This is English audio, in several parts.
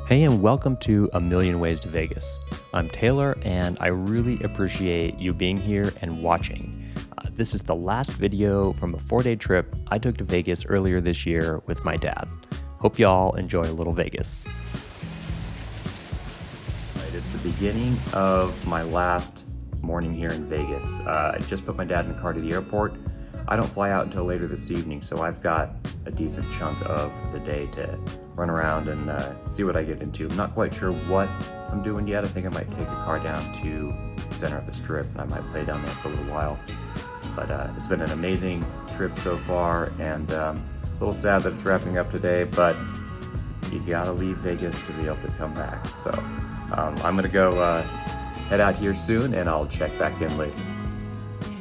Hey, and welcome to A Million Ways to Vegas. I'm Taylor, and I really appreciate you being here and watching. This is the last video from a 4-day trip I took to Vegas earlier this year with my dad. Hope y'all enjoy a little Vegas. Right, it's the beginning of my last morning here in Vegas. I just put my dad in the car to the airport. I don't fly out until later this evening, so I've got a decent chunk of the day to run around and see what I get into. I'm not quite sure what I'm doing yet. I think I might take the car down to the center of the Strip, and I might play down there for a little while. But it's been an amazing trip so far, and a little sad that it's wrapping up today, but you gotta leave Vegas to be able to come back. So I'm gonna go head out here soon, and I'll check back in later.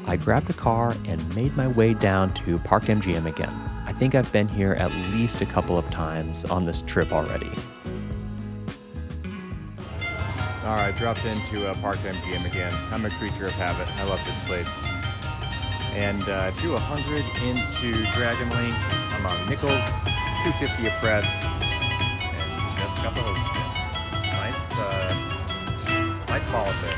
I grabbed a car and made my way down to Park MGM again. I think I've been here at least a couple of times on this trip already. All right, dropped into Park MGM again. I'm a creature of habit. I love this place. And 200 into Dragon Link. I'm on nickels, 250 a press, and just got the host. Nice ball of it.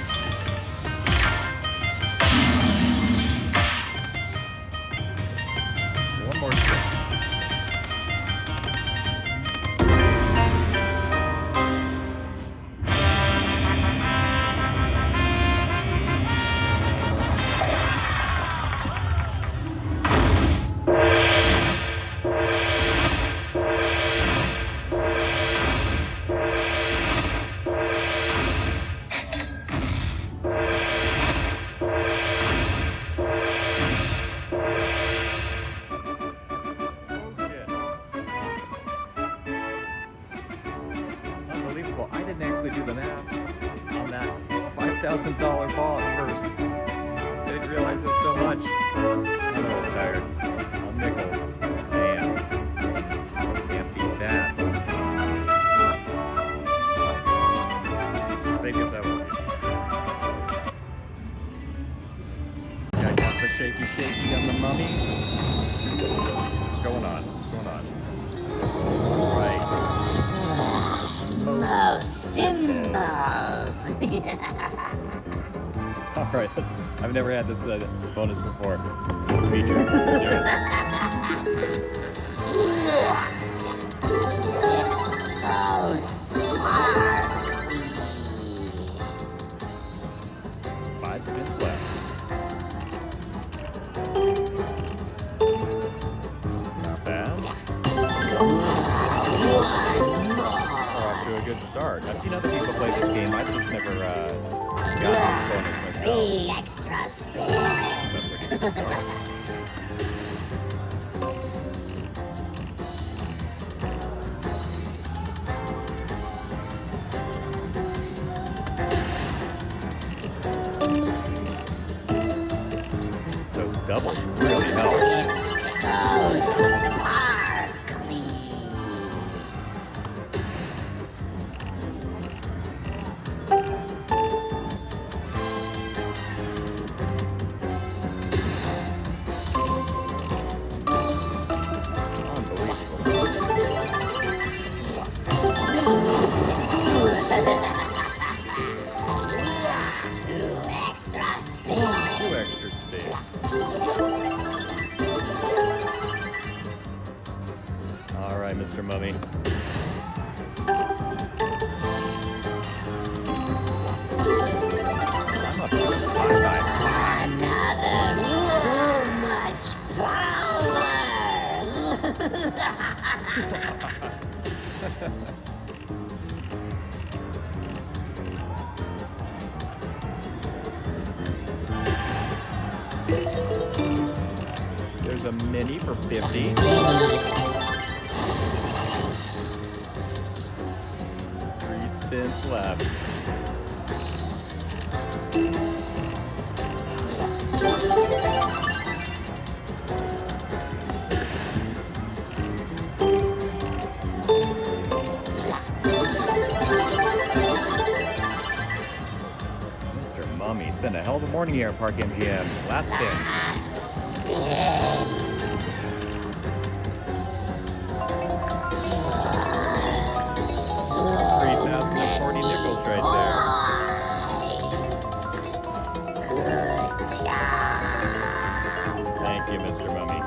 One more trip. I didn't actually do the math on that $5,000 ball at first. I didn't realize it was so much. I'm a little tired. On nickels. Damn. Can't beat that. Vegas, I will be. I got the shaky on the mummy. What's going on? All right. No symbols. Alright, I've never had this bonus before. Feature. Let's do It's so sparkly. 5 spins left. Not bad. Off to a good start. I've seen other people play this game. I've just never gotten this bonus myself. 3 extra spins. That's pretty good. Those doubles really help. It's so sparkly. Two extra spins. All right, Mr. Mummy. I'm up to 5. Another so much power. There's a mini for 50. 3 spins left. Mr. Mummy, it's been a hell of a morning here at Park MGM. Last spin. Thank you, Mr. Mummy.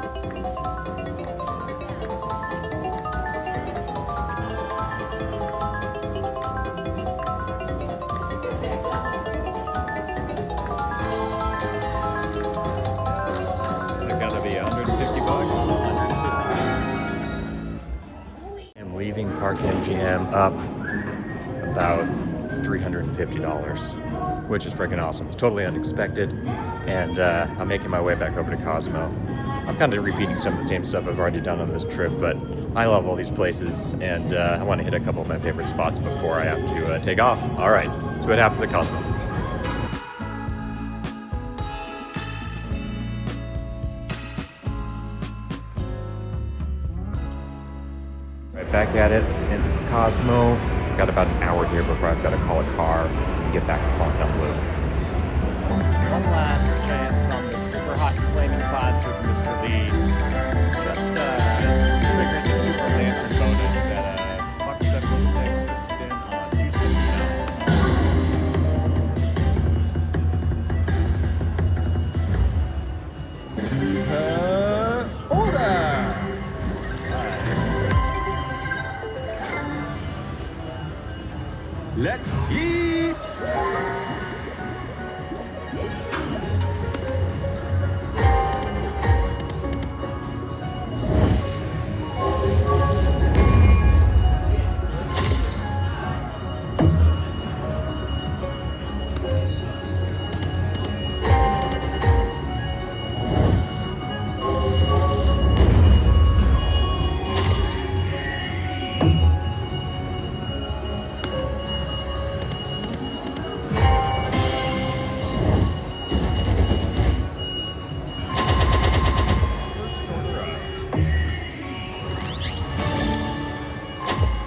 They're gonna be 150 bucks. 150. I'm leaving Park MGM up about $350, which is freaking awesome. It's totally unexpected, and I'm making my way back over to Cosmo. I'm kind of repeating some of the same stuff I've already done on this trip, but I love all these places, and I want to hit a couple of my favorite spots before I have to take off. All right, so what happens at Cosmo? Right back at it in Cosmo. Got about an hour here before I've got to call a car and get back to Fontainebleau. One last chance on the super hot flaming pods with Mr. Lee. Just triggered the super lantern bonus at $1.76 to spin on 279. Order! Let's eat!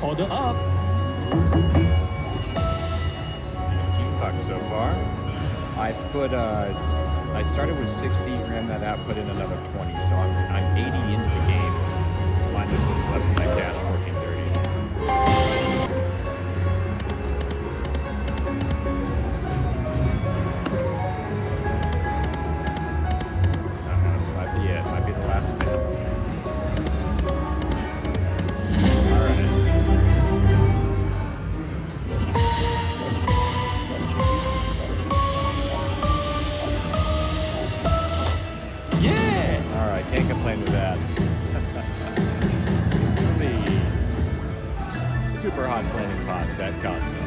Order up! $18 so far. I started with 60, ran that out, put in another 20, so I'm 80 into the game. Minus what's left in my cash, 1430. This might be it. Might be the last spin. Can't complain with that. It's gonna be super hot flaming pots at Cosmo.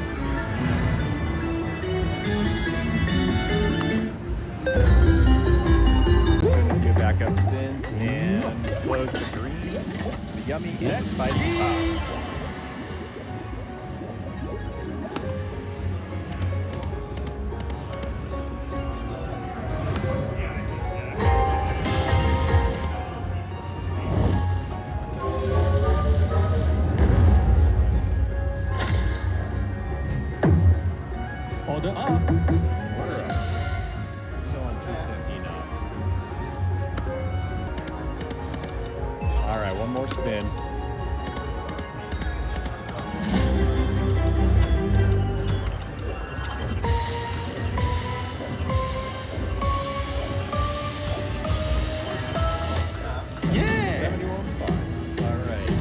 Get back up spins and close the green. The yummy and spicy pot. Order up! Order up. Still on 279. Alright, one more spin. Yeah! 71 bucks. Alright.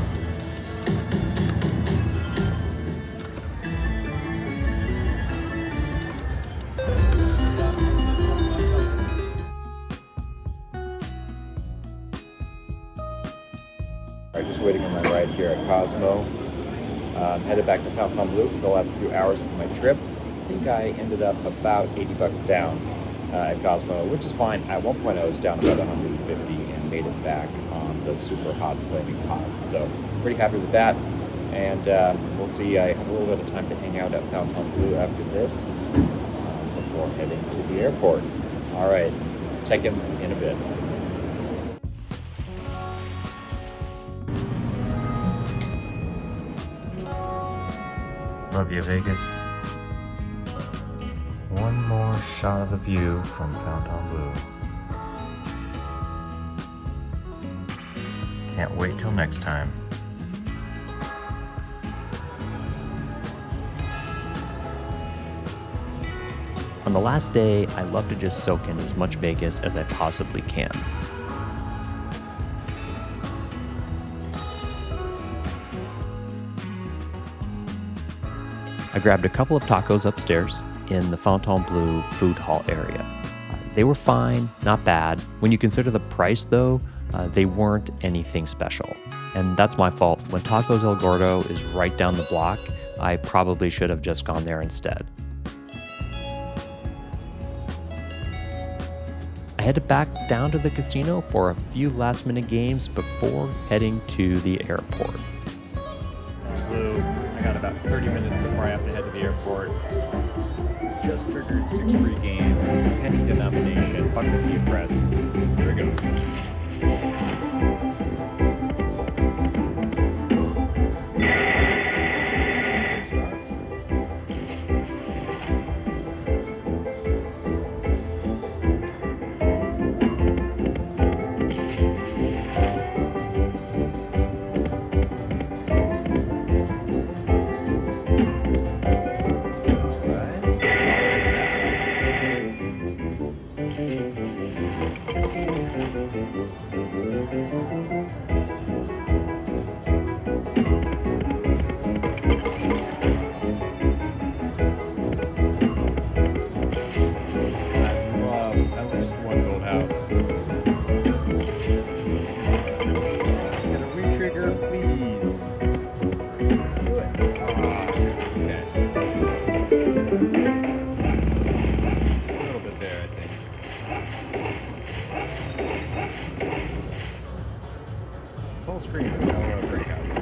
Alright, just waiting on my ride here at Cosmo. Headed back to Fontainebleau for the last few hours of my trip. I think I ended up about $80 down at Cosmo, which is fine. At one point I was down about 150 and made it back on the super hot flaming pots. So pretty happy with that. And we'll see. I have a little bit of time to hang out at Fontainebleau after this before heading to the airport. Alright, check in a bit. Love you, Vegas. One more shot of the view from Fontainebleau. Can't wait till next time. On the last day, I love to just soak in as much Vegas as I possibly can. I grabbed a couple of tacos upstairs in the Fontainebleau food hall area. They were fine, not bad. When you consider the price though, they weren't anything special. And that's my fault. When Tacos El Gordo is right down the block, I probably should have just gone there instead. I headed back down to the casino for a few last minute games before heading to the airport. Blue, I got about 30 minutes before I have to head to the airport. Just triggered 6 free games, penny denomination, $1.50 a press. Here we go. Full screen of no brick houses.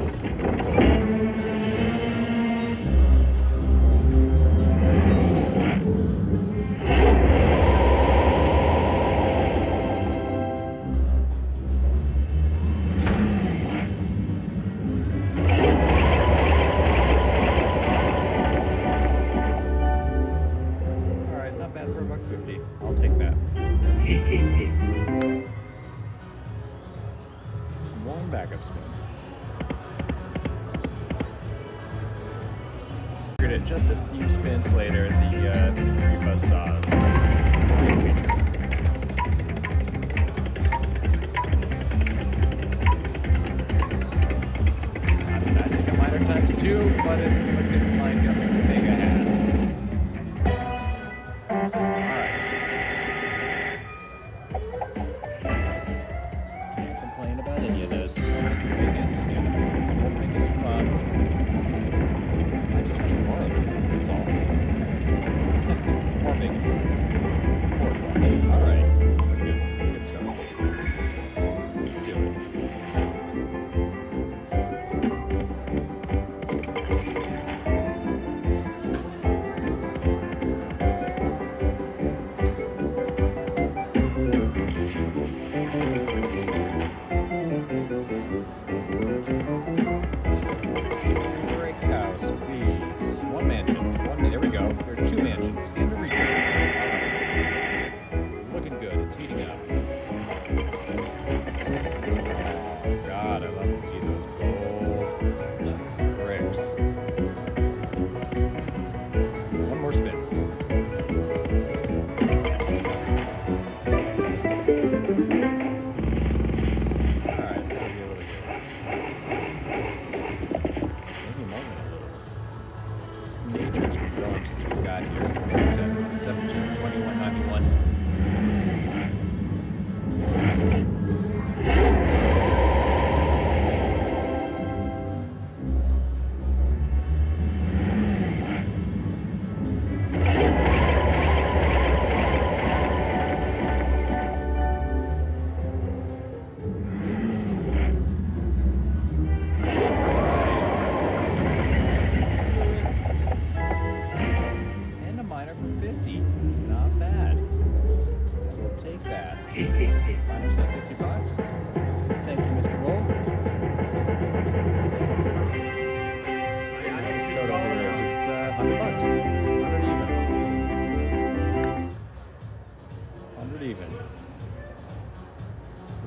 All right, not bad for $1.50. I'll take that. One backup spin. Figured it just a few spins later, the 3 buzzsaws. I think a minor times 2, but it's looking like a big ahead. Can't complain about any of this.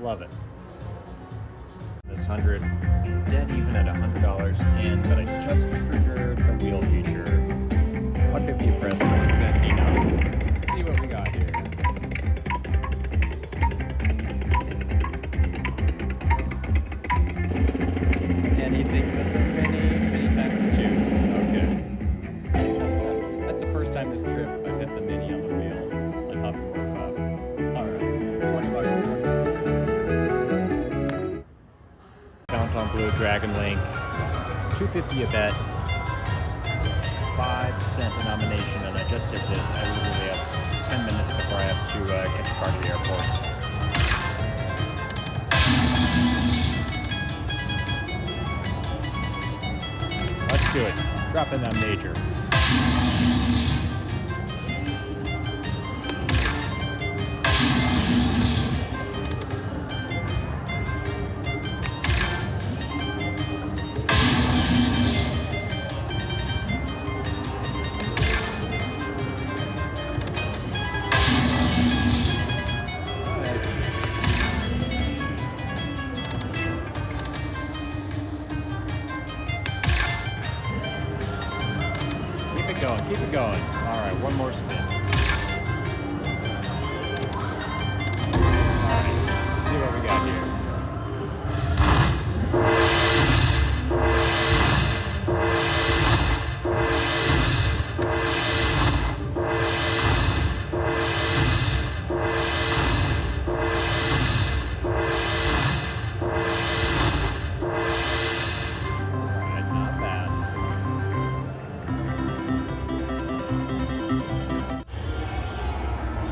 Love it. This 100, dead even at $100 in, but I just triggered the wheel feature. 150 press, 150 now. See what we got here. Anything but the penny times 2. Okay. blue Dragon Link, $2.50 a bet, 5-cent denomination, and I just hit this. I literally have 10 minutes before I have to get the car to the airport. Let's do it. Drop in that major. Keep it going. All right, one more spin. All right, see what we got here. All right, not bad.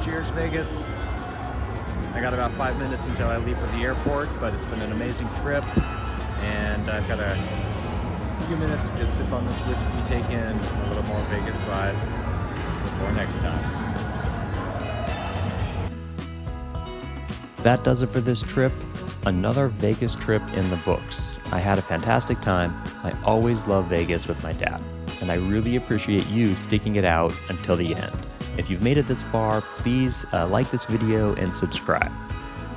Cheers, Vegas. I got about 5 minutes until I leave for the airport, but it's been an amazing trip, and I've got a few minutes to just sip on this whiskey, take in a little more Vegas vibes before next time. That does it for this trip. Another Vegas trip in the books. I had a fantastic time. I always love Vegas with my dad, and I really appreciate you sticking it out until the end. If you've made it this far, please like this video and subscribe.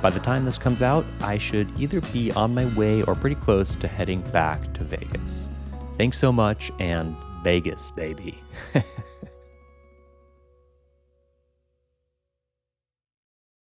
By the time this comes out, I should either be on my way or pretty close to heading back to Vegas. Thanks so much, and Vegas, baby.